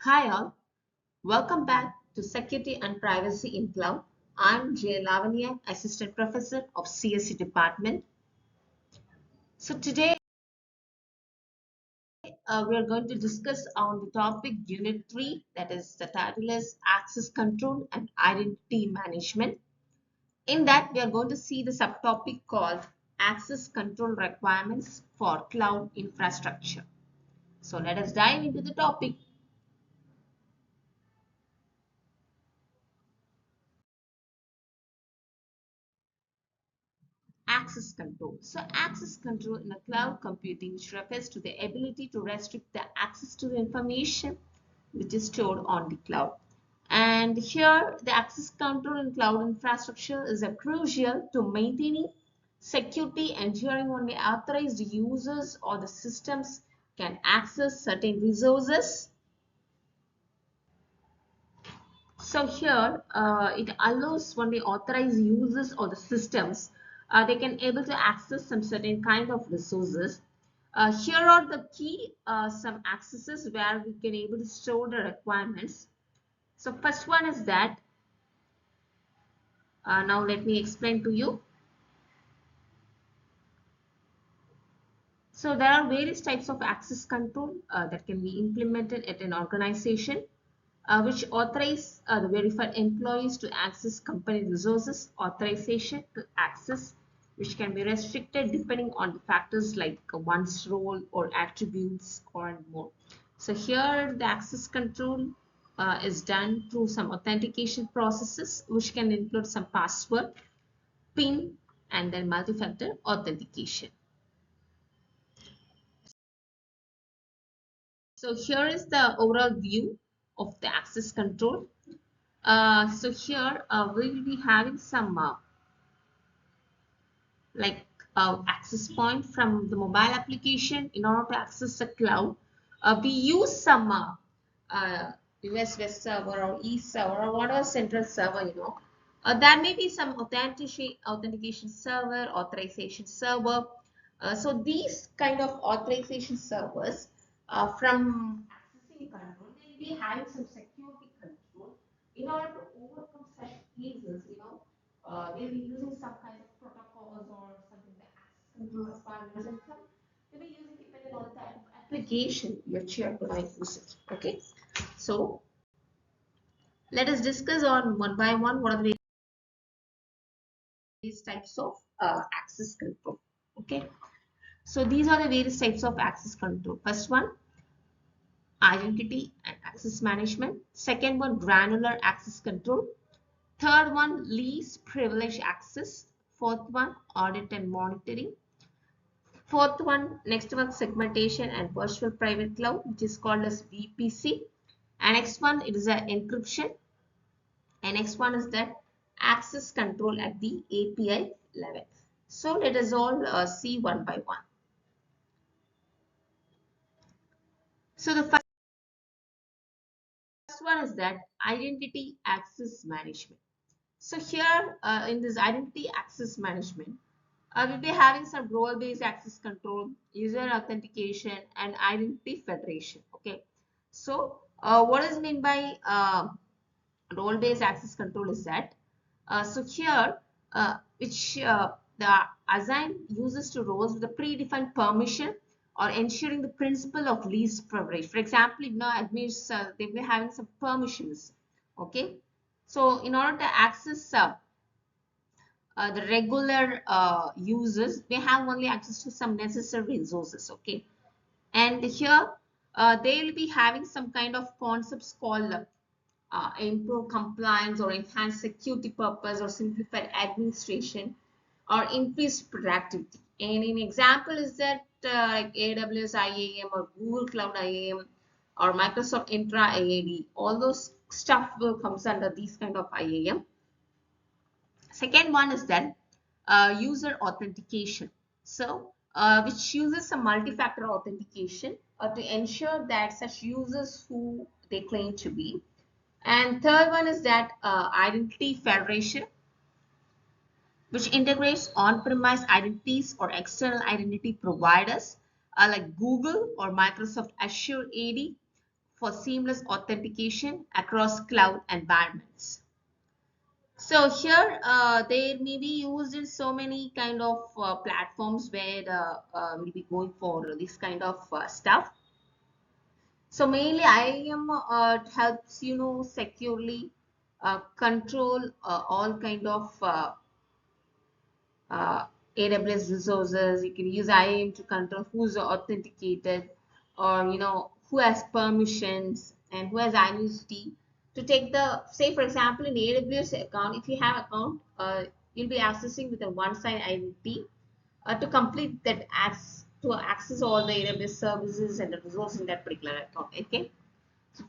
Hi all, welcome back to Security and Privacy in Cloud. I'm J. Lavanya, Assistant Professor of CSE Department. So today we are going to discuss on the topic Unit 3, that is the title is Access Control and Identity Management. In that we are going to see the subtopic called Access Control Requirements for Cloud Infrastructure. So let us dive into the topic. Access control. So access control in a cloud computing, which refers to the ability to restrict the access to the information which is stored on the cloud. And here the access control in cloud infrastructure is a crucial to maintaining security, ensuring only authorized users or the systems can access certain resources. So here it allows only authorized users or the systems they can able to access some certain kind of resources. Here are the key some accesses where we can able to store the requirements. So first one is that now let me explain to you. So there are various types of access control that can be implemented at an organization which authorize the verified employees to access company resources. Authorization to access which can be restricted depending on the factors like one's role or attributes or more. So here the access control is done through some authentication processes which can include some password, PIN, and then multi-factor authentication. So here is the overall view of the access control. So here we will be having some like access point from the mobile application in order to access the cloud. We use some US West server or East server or whatever central server. There may be some authentication server, authorization server. So these kind of authorization servers from accessing control, they'll be having some security control in order to overcome such cases. They'll be using some kind of protocols or something like access control requirements and some they'll be using depending on the type of application which you're going to use it. Okay, so let us discuss on one by one what are the various types of access control. Okay, so these are the various types of access control. First one, identity and access management. Second one, granular access control. Third one, least privilege access. Fourth one, audit and monitoring. Fourth one, next one, segmentation and virtual private cloud, which is called as VPC. And next one, it is an encryption. And next one is that access control at the API level. So let us all see one by one. So the first one is that identity access management. So here in this identity access management, we'll be having some role-based access control, user authentication, and identity federation. Okay. So what is meant by role-based access control is that so here which the assign users to roles with a predefined permission or ensuring the principle of least privilege. For example, admins they will be having some permissions. Okay, so in order to access the regular users, they have only access to some necessary resources. Okay, and here they will be having some kind of concepts called improve compliance or enhance security purpose or simplify administration or increase productivity. And an example is that like AWS IAM or Google Cloud IAM or Microsoft Intra IAD, all those stuff will comes under these kind of IAM. Second one is that user authentication. So which uses a multi-factor authentication to ensure that such users who they claim to be. And third one is that identity federation, which integrates on-premise identities or external identity providers like Google or Microsoft Azure AD for seamless authentication across cloud environments. So here they may be used in so many kind of platforms where we'll be going for this kind of stuff. So mainly IAM helps securely control all kind of uh, AWS resources. You can use IAM to control who's authenticated, or who has permissions and who has identity to take the, say for example, in AWS account, if you have account, you'll be accessing with a one-sign identity to complete that to access all the AWS services and the resources in that particular account. Okay.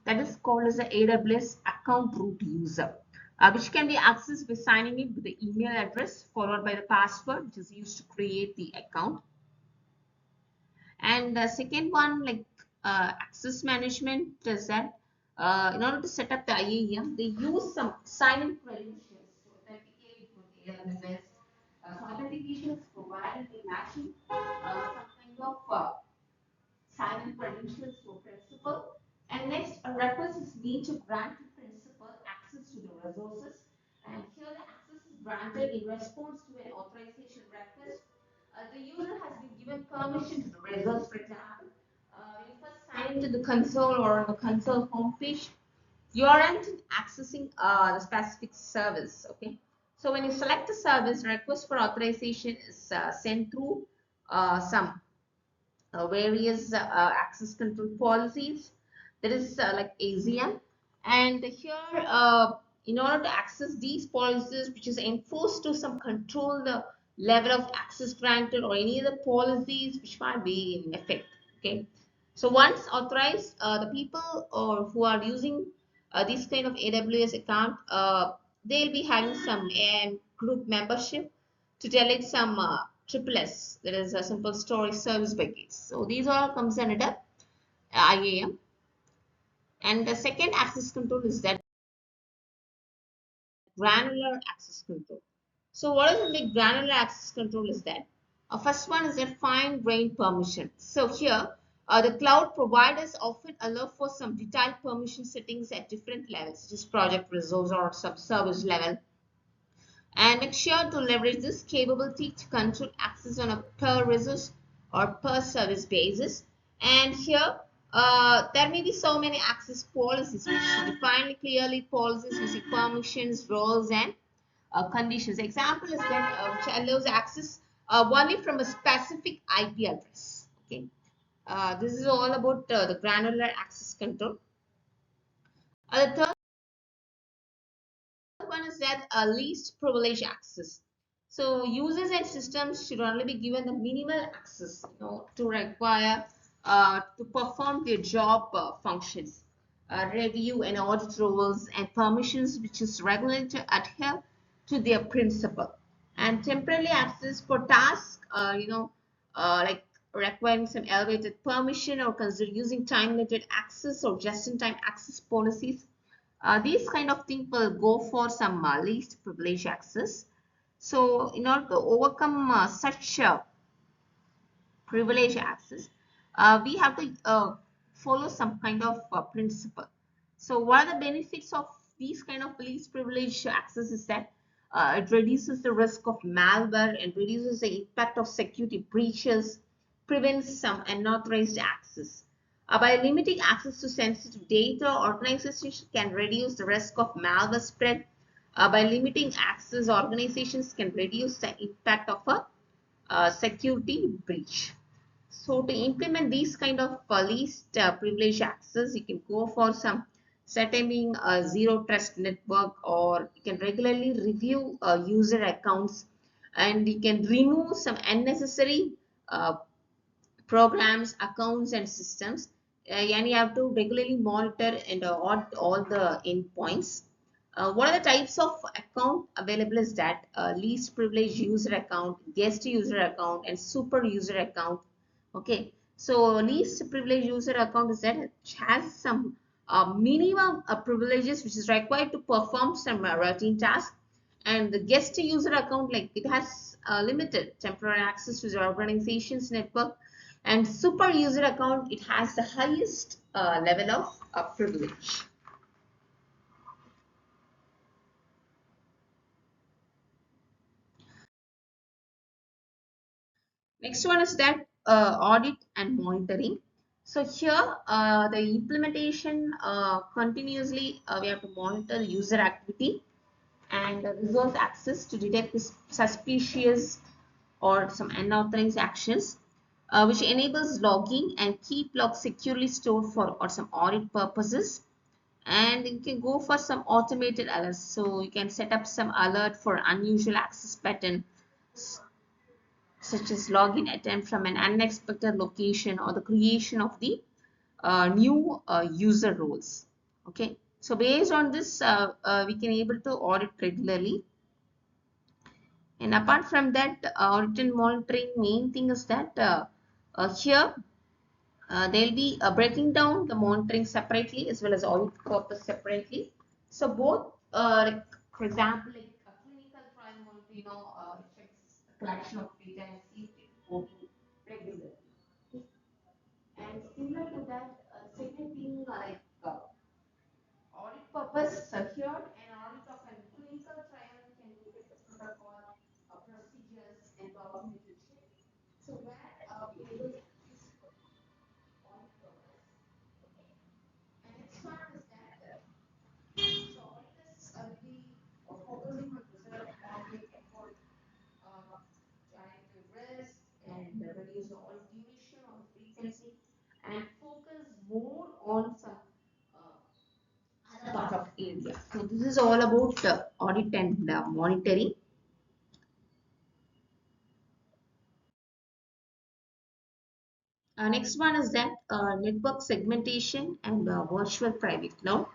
That is called as the AWS account root user, which can be accessed by signing in with the email address followed by the password, which is used to create the account. And the second one, like access management, is that in order to set up the IAM, they use some sign-in credentials to authenticate with AWS. So authentication is provided by matching some kind of sign-in credentials to a principal. And next, a request is made to grant the principal access to the resources. And here the access is granted in response to an authorization request. The user has been given permission to the resource. For example, when you first sign into the console or on the console homepage, you aren't accessing the specific service. Okay. So when you select the service, request for authorization is sent through some various access control policies. That is like ASEAN. And here, in order to access these policies, which is enforced to some control the level of access granted or any other policies which might be in effect. Okay. So once authorized, the people or who are using this kind of AWS account, they'll be having some group membership to delete some triple S, that is a simple storage service package. So these all comes under IAM. And the second access control is that granular access control. So what is the granular access control is that? First one is that fine grained permission. So here the cloud providers often allow for some detailed permission settings at different levels, such as project resource or sub-service level, and make sure to leverage this capability to control access on a per resource or per service basis. And here there may be so many access policies which define clearly policies using permissions, roles, and conditions. Example is that which allows access only from a specific IP address. Okay, this is all about the granular access control. The third one is that least privilege access. So users and systems should only be given the minimal access, to require to perform their job functions, review and audit roles and permissions, which is regularly to adhere to their principle. And temporary access for tasks, like requiring some elevated permission or consider using time-limited access or just-in-time access policies. These kind of things will go for some least privilege access. So in order to overcome such privilege access, we have to follow some kind of principle. So what are the benefits of these kind of least privilege access is that it reduces the risk of malware and reduces the impact of security breaches, prevents some unauthorized access. By limiting access to sensitive data, organizations can reduce the risk of malware spread. By limiting access, organizations can reduce the impact of a security breach. So to implement these kind of least privilege access, you can go for some setting a zero trust network, or you can regularly review user accounts, and you can remove some unnecessary programs, accounts, and systems. And you have to regularly monitor and audit all the endpoints. What are the types of account available is that least privileged user account, guest user account, and super user account. Okay, so least privileged user account is that it has some minimum privileges which is required to perform some routine tasks, and the guest user account, like it has limited temporary access to the organization's network, And super user account, it has the highest level of privilege. Next one is that audit and monitoring. So here the implementation continuously we have to monitor user activity and resource access to detect this suspicious or some unauthorized actions, which enables logging and keep logs securely stored for or some audit purposes. And you can go for some automated alerts. So you can set up some alert for unusual access pattern, such as login attempt from an unexpected location or the creation of the new user roles. Okay, so based on this, we can able to audit regularly. And apart from that, audit and monitoring, main thing is that here they'll be breaking down the monitoring separately as well as audit purpose separately. So both, like, for example, like a clinical trial monitor, checks the collection of data and safety reporting regularly. And similar to that, second thing like audit purpose, so here an audit of a clinical trial can look at the protocol, procedures, and documentation. So where we are able to use audit purpose. Okay. And next one is that so auditors will be focusing on result audit effort, uh, trying to risk and reduce the audit duration or frequency, and focus more on some uh, other part of area. So this is all about audit and monitoring. Next one is that network segmentation and virtual private cloud.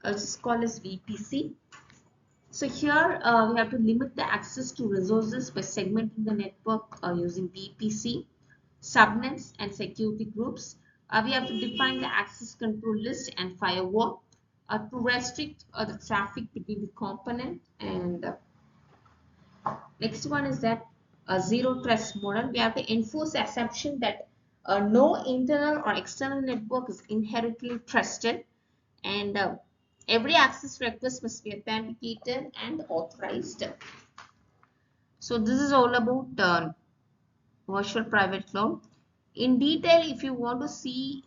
This is called as VPC. So here we have to limit the access to resources by segmenting the network using VPC, subnets, and security groups. We have to define the access control list and firewall to restrict the traffic between the component. And next one is that zero trust model. We have to enforce the assumption that no internal or external network is inherently trusted, and every access request must be authenticated and authorized. So this is all about virtual private cloud. In detail, if you want to see,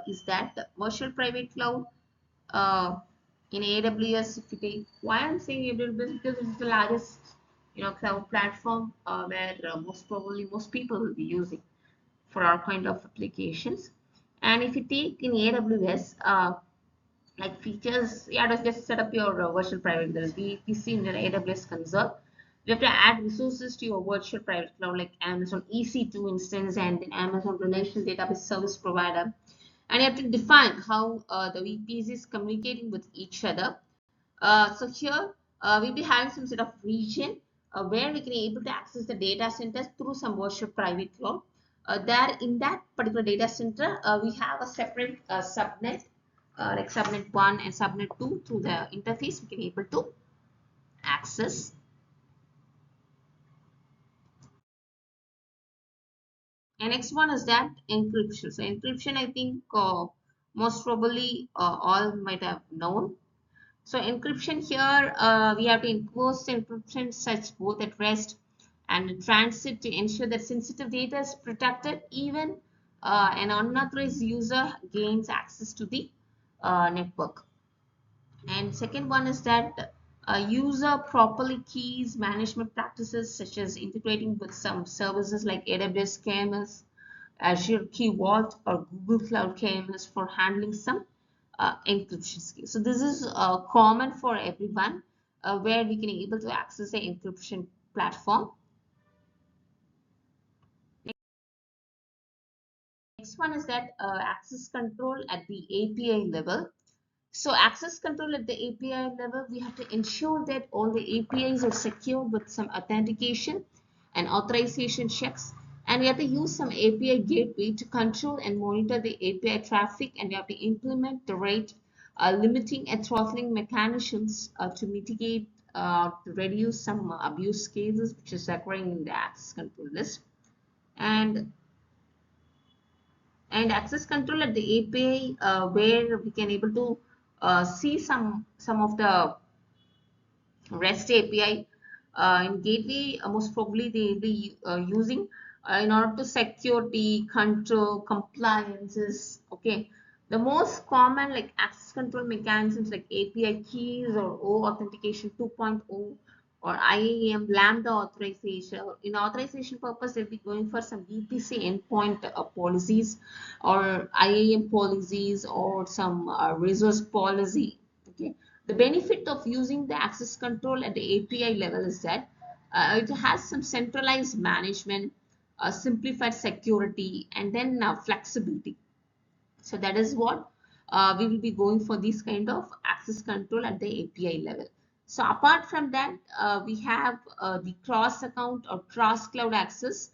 is that virtual private cloud uh, in AWS. If you take, why I'm saying AWS, because it's the largest cloud platform where most probably most people will be using for our kind of applications. And if you take in AWS, like features, yeah, just set up your virtual private cloud. VPC in your AWS console. You have to add resources to your virtual private cloud like Amazon EC2 instance and then Amazon Relational Database Service Provider. And you have to define how the VPC is communicating with each other. So here we'll be having some sort of region where we can able to access the data centers through some virtual private cloud. There in that particular data center, we have a separate subnet like subnet 1 and subnet 2. Through the interface we can able to access. And next one is that encryption. So encryption, I think most probably all might have known. So encryption here, we have to enforce encryption such both at rest and in transit to ensure that sensitive data is protected. Even an unauthorized user gains access to the network. And second one is that user properly keys management practices such as integrating with some services like AWS KMS, Azure Key Vault, or Google Cloud KMS for handling some encryption skills. So this is common for everyone where we can able to access the encryption platform. Next one is that access control at the API level. So access control at the API level, we have to ensure that all the APIs are secure with some authentication and authorization checks. And we have to use some API gateway to control and monitor the API traffic, and we have to implement the rate limiting and throttling mechanisms to mitigate, to reduce some abuse cases which is occurring in the access control list. And and access control at the API, where we can able to see some of the REST API in gateway. Most probably they will be using in order to security, control, compliances. Okay, the most common like access control mechanisms like API keys or O authentication 2.0 or IAM Lambda authorization. In authorization purpose, they'll be going for some VPC endpoint policies or IAM policies or some resource policy. Okay, the benefit of using the access control at the API level is that it has some centralized management, simplified security, and then flexibility. So that is what we will be going for this kind of access control at the API level. So apart from that, we have the cross account or cross cloud access.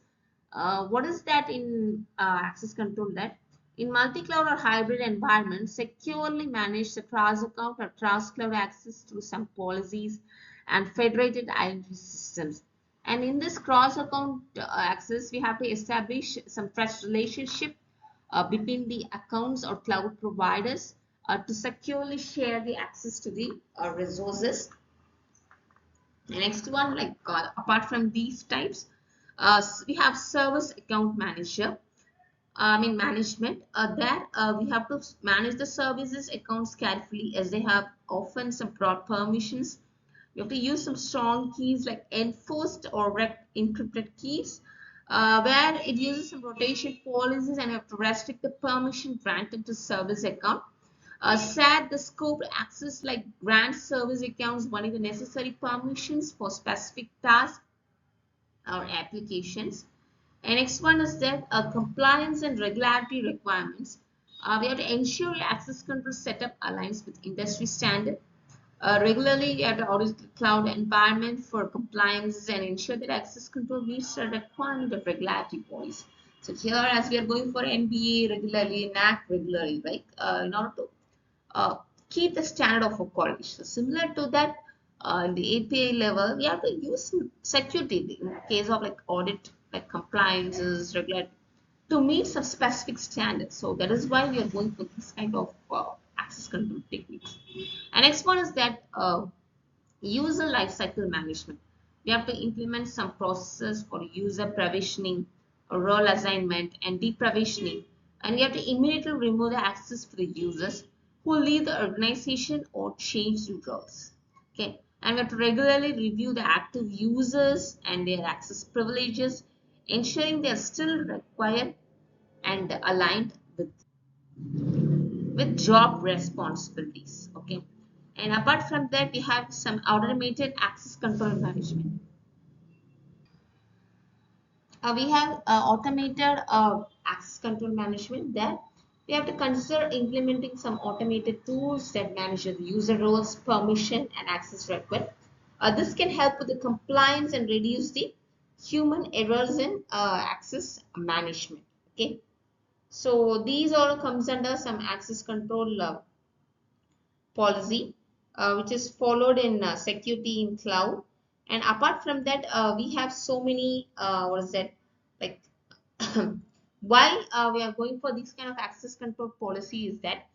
What is that in access control? That in multi-cloud or hybrid environments, securely manage the cross-account or cross-cloud access through some policies and federated identity systems. And in this cross-account access, we have to establish some trust relationship between the accounts or cloud providers to securely share the access to the resources. The next one, like apart from these types, we have service account manager. Management. There we have to manage the services accounts carefully as they have often some broad permissions. You have to use some strong keys like enforced or encrypted keys, where it uses some rotation policies and you have to restrict the permission granted to service account. Set the scope access like grant service accounts only the necessary permissions for specific tasks or applications. And next one is that compliance and regulatory requirements. We have to ensure your access control setup aligns with industry standard. Regularly, you have to audit the cloud environment for compliance and ensure that access control meets the requirement of regulatory bodies. So here, as we are going for NBA regularly, NAC regularly, right? In order to uh, keep the standard of a quality. So similar to that, in the API level, we have to use security in case of like audit, like compliances, regulatory, to meet some specific standards. So that is why we are going for this kind of access control techniques. And next one is that user lifecycle management. We have to implement some processes for user provisioning, role assignment, and deprovisioning. And we have to immediately remove the access for the users who leave the organization or change the roles. Okay, and we have to regularly review the active users and their access privileges, ensuring they are still required and aligned with job responsibilities. Okay, and apart from that, we have some automated access control management. We have automated access control management. There we have to consider implementing some automated tools that manage the user roles, permission, and access request. This can help with the compliance and reduce the human errors in access management. Okay, so these all comes under some access control policy, which is followed in security in cloud. And apart from that, we have so many, what is that, like why we are going for this kind of access control policy is that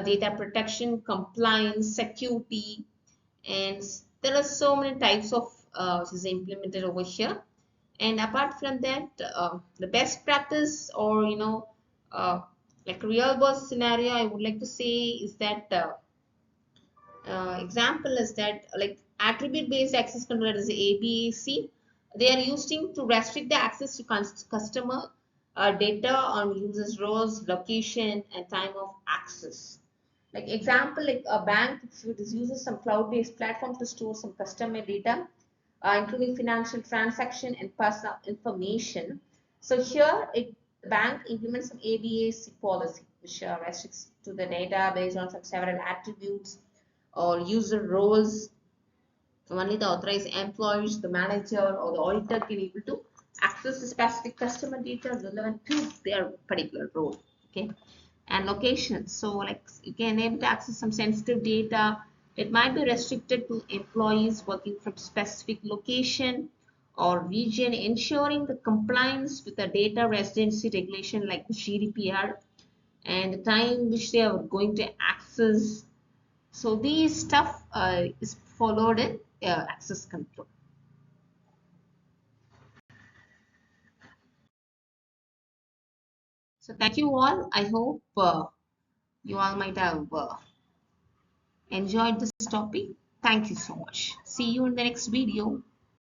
data protection, compliance, security, and there are so many types of which is implemented over here. And apart from that, the best practice or uh, like real world scenario I would like to say is that example is that like attribute based access control, that is ABAC, they are using to restrict the access to customer data on users roles, location, and time of access. Like example, like a bank, if it uses some cloud based platform to store some customer data, including financial transaction and personal information. So here the bank implements some ABAC policy which restricts to the data based on some several attributes or user roles. So only the authorized employees, the manager or the auditor can able to access the specific customer data relevant to their particular role. Okay, and location. So like you can able to access some sensitive data. It might be restricted to employees working from specific location or region, ensuring the compliance with the data residency regulation like the GDPR. and the time which they are going to access. So these stuff is followed in access control. So thank you all. I hope you all might have enjoyed this topic. Thank you so much. See you in the next video.